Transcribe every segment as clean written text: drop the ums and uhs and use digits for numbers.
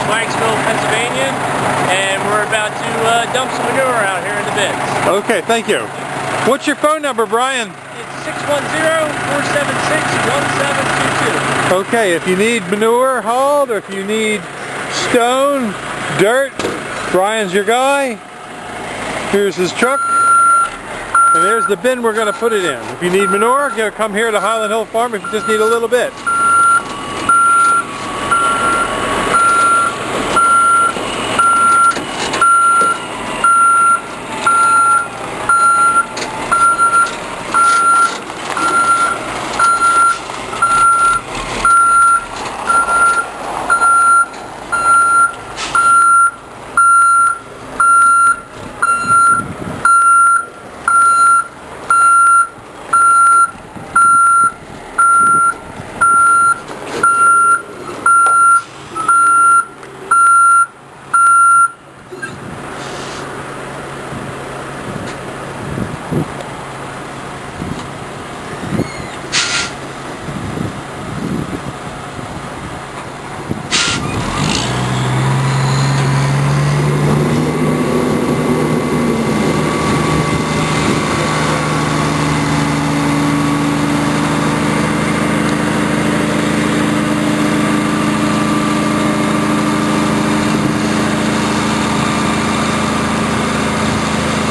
Swanksville, Pennsylvania, and we're about to dump some manure out here in the bins. Okay, thank you. What's your phone number, Brian? It's 610-476-1722. Okay, if you need manure hauled or if you need stone, dirt, Brian's your guy. Here's his truck. And there's the bin we're going to put it in. If you need manure, come here to Highland Hill Farm if you just need a little bit.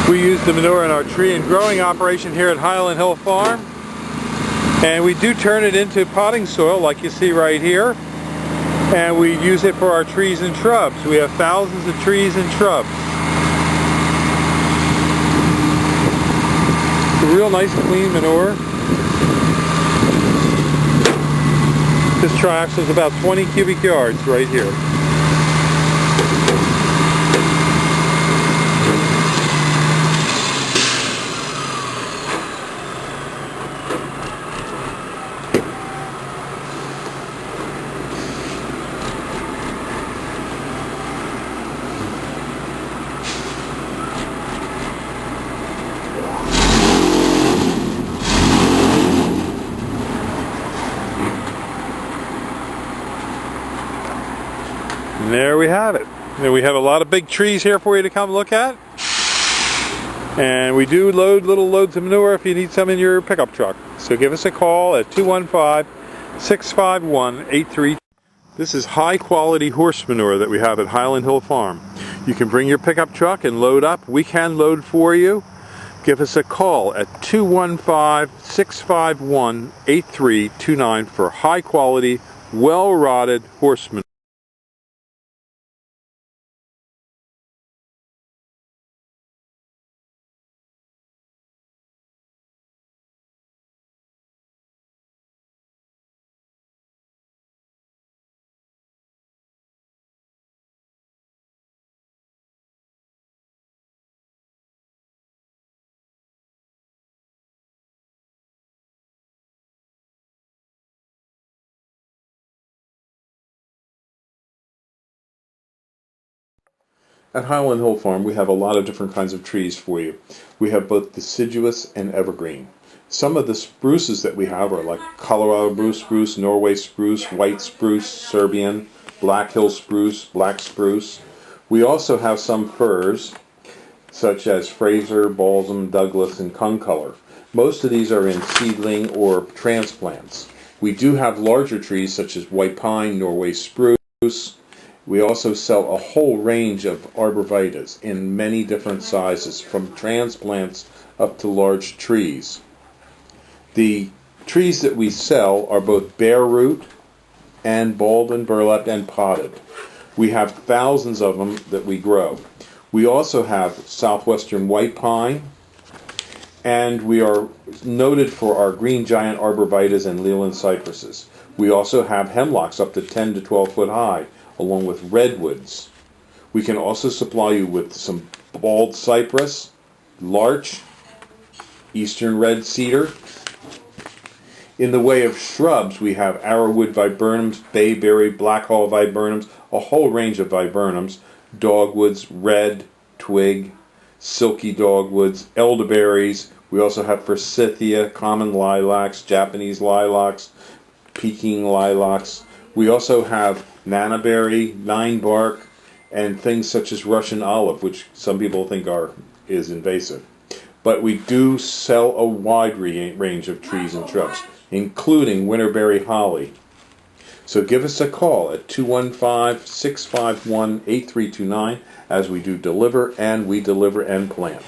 We use the manure in our tree and growing operation here at Highland Hill Farm, and we do turn it into potting soil like you see right here, and we use it for our trees and shrubs. We have thousands of trees and shrubs. It's a real nice clean manure. This triaxle is about 20 cubic yards right here. And there we have it. And we have a lot of big trees here for you to come look at. And we do load little loads of manure if you need some in your pickup truck. So give us a call at 215-651-8322. This is high quality horse manure that we have at Highland Hill Farm. You can bring your pickup truck and load up. We can load for you. Give us a call at 215-651-8329 for high quality, well rotted horse manure. At Highland Hill Farm, we have a lot of different kinds of trees for you. We have both deciduous and evergreen. Some of the spruces that we have are like Colorado blue spruce, Norway spruce, white spruce, Serbian, Black Hill spruce, black spruce. We also have some firs, such as Fraser, balsam, Douglas, and concolor. Most of these are in seedling or transplants. We do have larger trees such as white pine, Norway spruce. We also sell a whole range of arborvitaes in many different sizes, from transplants up to large trees. The trees that we sell are both bare root and balled and burlapped and potted. We have thousands of them that we grow. We also have southwestern white pine, and we are noted for our green giant arborvitaes and Leland cypresses. We also have hemlocks up to 10 to 12 foot high, along with redwoods. We can also supply you with some bald cypress, larch, eastern red cedar. In the way of shrubs, we have arrowwood viburnums, bayberry, blackhaw viburnums, a whole range of viburnums, dogwoods, red, twig, silky dogwoods, elderberries. We also have forsythia, common lilacs, Japanese lilacs, Peking lilacs. We also have nannyberry, nine bark, and things such as Russian olive, which some people think is invasive. But we do sell a wide range of trees and shrubs, including winterberry holly. So give us a call at 215-651-8329 as we do deliver and plant.